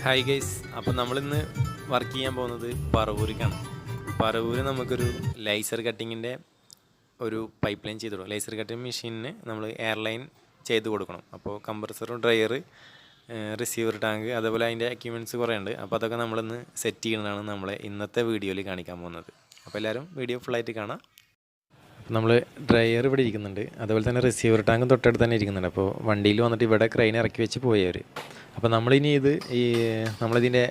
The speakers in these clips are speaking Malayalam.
ഹായ് ഗൈസ്, അപ്പോൾ നമ്മളിന്ന് വർക്ക് ചെയ്യാൻ പോകുന്നത് പറവൂരിക്കാണ്. പറവൂര് നമുക്കൊരു ലേസർ കട്ടിങ്ങിൻ്റെ ഒരു പൈപ്പ് ലൈൻ ചെയ്ത് കൊടുക്കണം. ലേസർ കട്ടിങ് മെഷീനിന് നമ്മൾ എയർലൈൻ ചെയ്ത് കൊടുക്കണം. അപ്പോൾ കംപ്രസറും ഡ്രയർ, റിസീവർ ടാങ്ക്, അതേപോലെ അതിൻ്റെ എക്യുപ്മെൻറ്റ്സ് കുറേ ഉണ്ട്. അപ്പോൾ അതൊക്കെ നമ്മളിന്ന് സെറ്റ് ചെയ്യുന്നതാണ് നമ്മളെ ഇന്നത്തെ വീഡിയോയിൽ കാണിക്കാൻ പോകുന്നത്. അപ്പോൾ എല്ലാവരും വീഡിയോ ഫുള്ളായിട്ട് കാണാം. നമ്മൾ ഡ്രയർ ഇവിടെ ഇരിക്കുന്നുണ്ട്, അതുപോലെ തന്നെ റിസീവർ ടാങ്കും തൊട്ടടുത്ത് തന്നെ ഇരിക്കുന്നുണ്ട്. അപ്പോൾ വണ്ടിയിൽ വന്നിട്ട് ഇവിടെ ക്രെയിൻ ഇറക്കി വെച്ച് പോയവർ. അപ്പോൾ നമ്മളിനി നമ്മളിതിൻ്റെ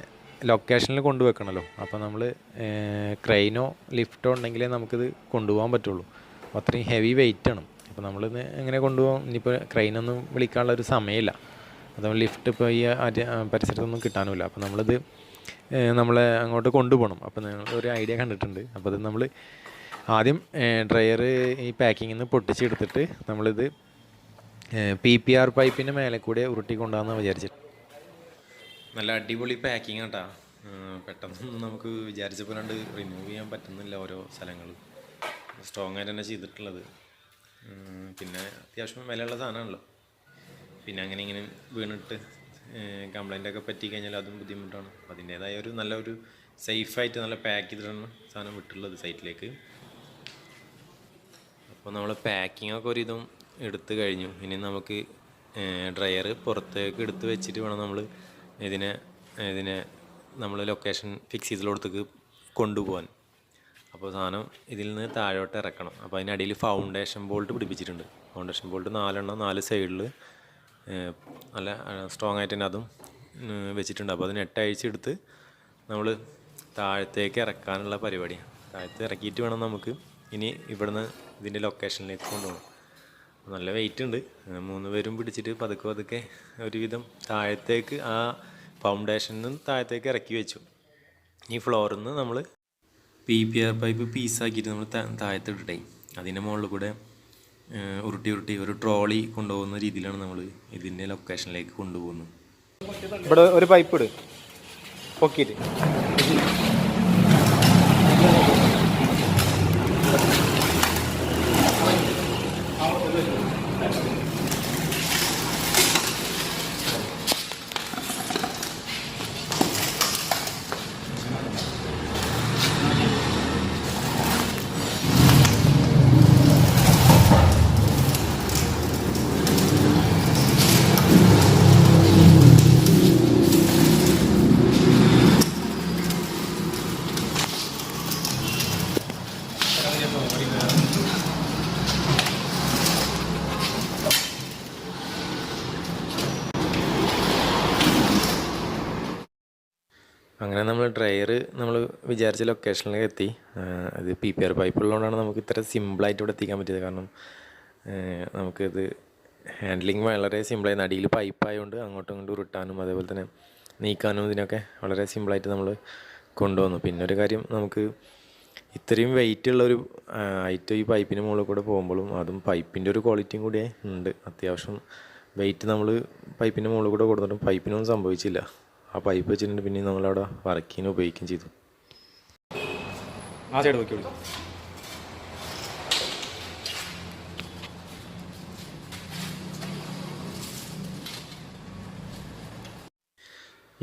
ലൊക്കേഷനിൽ കൊണ്ടുവെക്കണമല്ലോ. അപ്പോൾ നമ്മൾ ക്രെയിനോ ലിഫ്റ്റോ ഉണ്ടെങ്കിലേ നമുക്കിത് കൊണ്ടുപോകാൻ പറ്റുള്ളൂ. അപ്പോൾ അത്രയും ഹെവി വെയിറ്റാണ്. അപ്പോൾ നമ്മളിന്ന് എങ്ങനെ കൊണ്ടുപോകാം? ഇനിയിപ്പോൾ ക്രെയിനൊന്നും വിളിക്കാനുള്ള ഒരു സമയമില്ല. അതുകൊണ്ട് ലിഫ്റ്റ് ഇപ്പോൾ ഈ പരിസരത്തൊന്നും കിട്ടാനുമില്ല. അപ്പോൾ നമ്മളെ അങ്ങോട്ട് കൊണ്ടുപോകണം. അപ്പോൾ ഒരു ഐഡിയ കണ്ടിട്ടുണ്ട്. അപ്പോൾ അത് നമ്മൾ ആദ്യം ഡ്രയർ ഈ പാക്കിങ്ങിൽ നിന്ന് പൊട്ടിച്ചെടുത്തിട്ട് നമ്മളിത് PPR പൈപ്പിൻ്റെ മേലെ കൂടെ ഉരുട്ടി കൊണ്ടുപോകാമെന്ന് വിചാരിച്ചിട്ട്. നല്ല അടിപൊളി പാക്കിങ് കേട്ടോ. പെട്ടെന്നൊന്നും നമുക്ക് വിചാരിച്ച പോലെ റിമൂവ് ചെയ്യാൻ പറ്റുന്നില്ല. ഓരോ സ്ഥലങ്ങൾ സ്ട്രോങ് ആയിട്ട് തന്നെ ചെയ്തിട്ടുള്ളത്. പിന്നെ അത്യാവശ്യം വിലയുള്ള സാധനമാണല്ലോ. പിന്നെ അങ്ങനെ ഇങ്ങനെ വീണിട്ട് കംപ്ലൈൻ്റൊക്കെ പറ്റി കഴിഞ്ഞാൽ അതും ബുദ്ധിമുട്ടാണ്. അതിൻ്റേതായ ഒരു നല്ലൊരു സേഫായിട്ട് നല്ല പാക്ക് ചെയ്തിട്ടാണ് സാധനം വിട്ടുള്ളത് സൈറ്റിലേക്ക്. അപ്പോൾ നമ്മൾ പാക്കിങ്ങൊക്കെ ഒരിതും എടുത്തു കഴിഞ്ഞു. ഇനി നമുക്ക് ഡ്രയർ പുറത്തേക്ക് എടുത്ത് വെച്ചിട്ട് വേണം നമ്മൾ ഇതിനെ നമ്മൾ ലൊക്കേഷൻ ഫിക്സ് ചെയ്തിടത്തേക്ക് കൊണ്ടുപോകാൻ. അപ്പോൾ സാധനം ഇതിൽ നിന്ന് താഴോട്ട് ഇറക്കണം. അപ്പോൾ അതിനടിയിൽ ഫൗണ്ടേഷൻ ബോൾട്ട് പിടിപ്പിച്ചിട്ടുണ്ട്. ഫൗണ്ടേഷൻ ബോൾട്ട് 4 സൈഡിൽ നല്ല സ്ട്രോങ് ആയിട്ട് തന്നെ അതും വെച്ചിട്ടുണ്ട്. അപ്പോൾ അതിന് 8 അഴിച്ചെടുത്ത് നമ്മൾ താഴത്തേക്ക് ഇറക്കാനുള്ള പരിപാടിയാണ്. താഴത്ത് ഇറക്കിയിട്ട് വേണം നമുക്ക് ഇനി ഇവിടുന്ന് ഇതിൻ്റെ ലൊക്കേഷനിലേക്ക് കൊണ്ടുപോകണം. നല്ല വെയിറ്റ് ഉണ്ട്. 3 പേരും പിടിച്ചിട്ട് പതുക്കെ ഒരുവിധം താഴത്തേക്ക് ആ ഫൗണ്ടേഷനിൽ നിന്ന് താഴത്തേക്ക് ഇറക്കി വെച്ചു. ഈ ഫ്ലോറിൽ നിന്ന് നമ്മൾ PPR പൈപ്പ് പീസാക്കിയിട്ട് നമ്മൾ താഴത്തിട്ടേ അതിൻ്റെ മുകളിൽ കൂടെ ഉരുട്ടി ഒരു ട്രോളി കൊണ്ടുപോകുന്ന രീതിയിലാണ് നമ്മൾ ഇതിൻ്റെ ലൊക്കേഷനിലേക്ക് കൊണ്ടുപോകുന്നത്. ഇവിടെ ഒരു പൈപ്പ് ഇട് പൊക്കിയിട്ട് അങ്ങനെ നമ്മൾ ഡ്രയർ നമ്മൾ വിചാരിച്ച ലൊക്കേഷനിലേക്ക് എത്തി. അത് PPR പൈപ്പ് ഉള്ളതുകൊണ്ടാണ് നമുക്ക് ഇത്ര സിമ്പിളായിട്ട് ഇവിടെ എത്തിക്കാൻ പറ്റിയത്. കാരണം നമുക്കിത് ഹാൻഡ്ലിങ് വളരെ സിമ്പിളായി. അടിയിൽ പൈപ്പായതുകൊണ്ട് അങ്ങോട്ടും ഇങ്ങോട്ടും ഉരുട്ടാനും അതേപോലെ തന്നെ നീക്കാനും ഇതിനൊക്കെ വളരെ സിമ്പിളായിട്ട് നമ്മൾ കൊണ്ടുവന്നു. പിന്നെ ഒരു കാര്യം, നമുക്ക് ഇത്രയും വെയിറ്റ് ഉള്ളൊരു ഐറ്റം ഈ പൈപ്പിന് മുകളിൽ കൂടെ പോകുമ്പോഴും അതും പൈപ്പിൻ്റെ ഒരു ക്വാളിറ്റിയും കൂടി ഉണ്ട്. അത്യാവശ്യം വെയിറ്റ് നമ്മൾ പൈപ്പിൻ്റെ മുകളിൽ കൂടെ കൊടുത്തിട്ടും പൈപ്പിനൊന്നും സംഭവിച്ചില്ല. ആ പൈപ്പ് വെച്ചിട്ടുണ്ട്. പിന്നെ നമ്മളവിടെ വർക്കിന് ഉപയോഗിക്കുകയും ചെയ്തു. ആ സൈഡ് നോക്കി.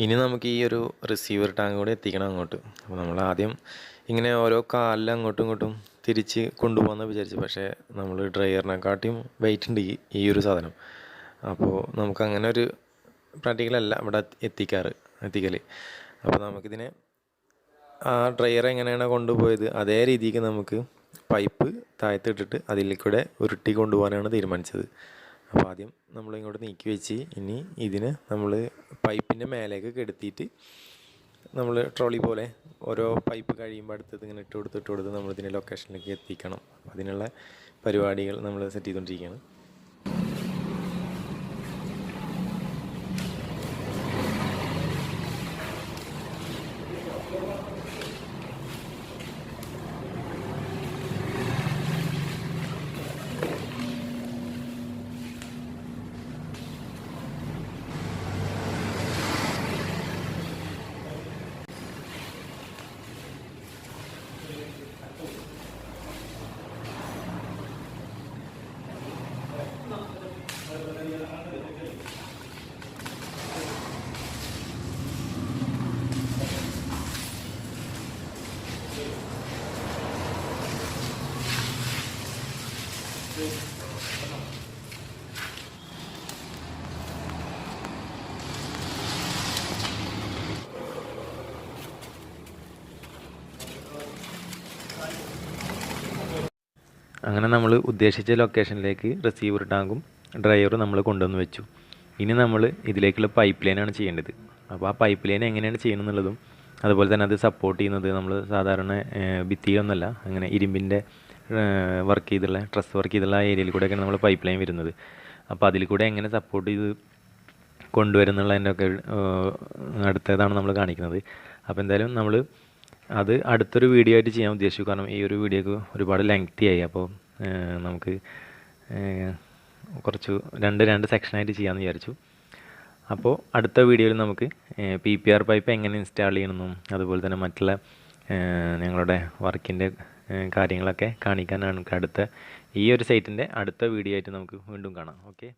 ഇനി നമുക്ക് ഈ ഒരു റിസീവർ ടാങ്ക് കൂടെ എത്തിക്കണം അങ്ങോട്ട്. അപ്പോൾ നമ്മൾ ആദ്യം ഇങ്ങനെ ഓരോ കാലിൽ അങ്ങോട്ടും ഇങ്ങോട്ടും തിരിച്ച് കൊണ്ടുപോകാമെന്ന് വിചാരിച്ചു. പക്ഷേ നമ്മൾ ഡ്രയറിനെക്കാട്ടിയും വെയിറ്റ് ഉണ്ട് ഈ ഒരു സാധനം. അപ്പോൾ നമുക്കങ്ങനെ ഒരു പ്രാക്ടിക്കലല്ല ഇവിടെ എത്തിക്കൽ. അപ്പോൾ നമുക്കിതിനെ ആ ഡ്രയർ എങ്ങനെയാണ് കൊണ്ടുപോയത് അതേ രീതിക്ക് നമുക്ക് പൈപ്പ് താഴത്തിട്ടിട്ട് അതിലേക്കൂടെ ഉരുട്ടി കൊണ്ടുപോകാനാണ് തീരുമാനിച്ചത്. അപ്പോൾ ആദ്യം നമ്മളിങ്ങോട്ട് നീക്കി വെച്ച് ഇനി ഇതിന് നമ്മൾ പൈപ്പിൻ്റെ മേലേക്ക് കെടുത്തിയിട്ട് നമ്മൾ ട്രോളി പോലെ ഓരോ പൈപ്പ് കഴിയുമ്പോൾ അടുത്തത് ഇങ്ങനെ ഇട്ട് കൊടുത്ത് നമ്മളിതിനെ ലൊക്കേഷനിലേക്ക് എത്തിക്കണം. അതിനുള്ള പരിപാടികൾ നമ്മൾ സെറ്റ് ചെയ്തുകൊണ്ടിരിക്കുകയാണ്. അങ്ങനെ നമ്മൾ ഉദ്ദേശിച്ച ലൊക്കേഷനിലേക്ക് റിസീവർ ടാങ്കും ഡ്രയറും നമ്മൾ കൊണ്ടുവന്ന് വെച്ചു. ഇനി നമ്മൾ ഇതിലേക്കുള്ള പൈപ്പ് ലൈനാണ് ചെയ്യേണ്ടത്. അപ്പോൾ ആ പൈപ്പ് ലൈൻ എങ്ങനെയാണ് ചെയ്യണമെന്നുള്ളതും അതുപോലെ തന്നെ അത് സപ്പോർട്ട് ചെയ്യുന്നത് നമ്മൾ സാധാരണ ഭിത്തിയൊന്നുമല്ല, അങ്ങനെ ഇരുമ്പിൻ്റെ വർക്ക് ചെയ്തുള്ള ട്രസ് വർക്ക് ചെയ്തുള്ള ആ ഏരിയയിൽ കൂടെയൊക്കെയാണ് നമ്മൾ പൈപ്പ് ലൈൻ വരുന്നത്. അപ്പോൾ അതിൽ കൂടെ എങ്ങനെ സപ്പോർട്ട് ചെയ്ത് കൊണ്ടുവരുന്നുള്ളതിൻ്റെ ഒക്കെ അടുത്തതാണ് നമ്മൾ കാണിക്കുന്നത്. അപ്പോൾ എന്തായാലും നമ്മൾ അത് അടുത്തൊരു വീഡിയോ ആയിട്ട് ചെയ്യാൻ ഉദ്ദേശിച്ചു. കാരണം ഈ ഒരു വീഡിയോക്ക് ഒരുപാട് ലെങ്തി ആയി. അപ്പോൾ നമുക്ക് കുറച്ച് രണ്ട് സെക്ഷനായിട്ട് ചെയ്യാമെന്ന് വിചാരിച്ചു. അപ്പോൾ അടുത്ത വീഡിയോയിൽ നമുക്ക് PPR പൈപ്പ് എങ്ങനെ ഇൻസ്റ്റാൾ ചെയ്യണമെന്നും അതുപോലെ തന്നെ മറ്റുള്ള ഞങ്ങളുടെ വർക്കിൻ്റെ കാര്യങ്ങളൊക്കെ കാണിക്കാനാണ് അടുത്ത ഈ ഒരു സൈറ്റിൻ്റെ അടുത്ത വീഡിയോ ആയിട്ട് നമുക്ക് വീണ്ടും കാണാം. ഓക്കെ.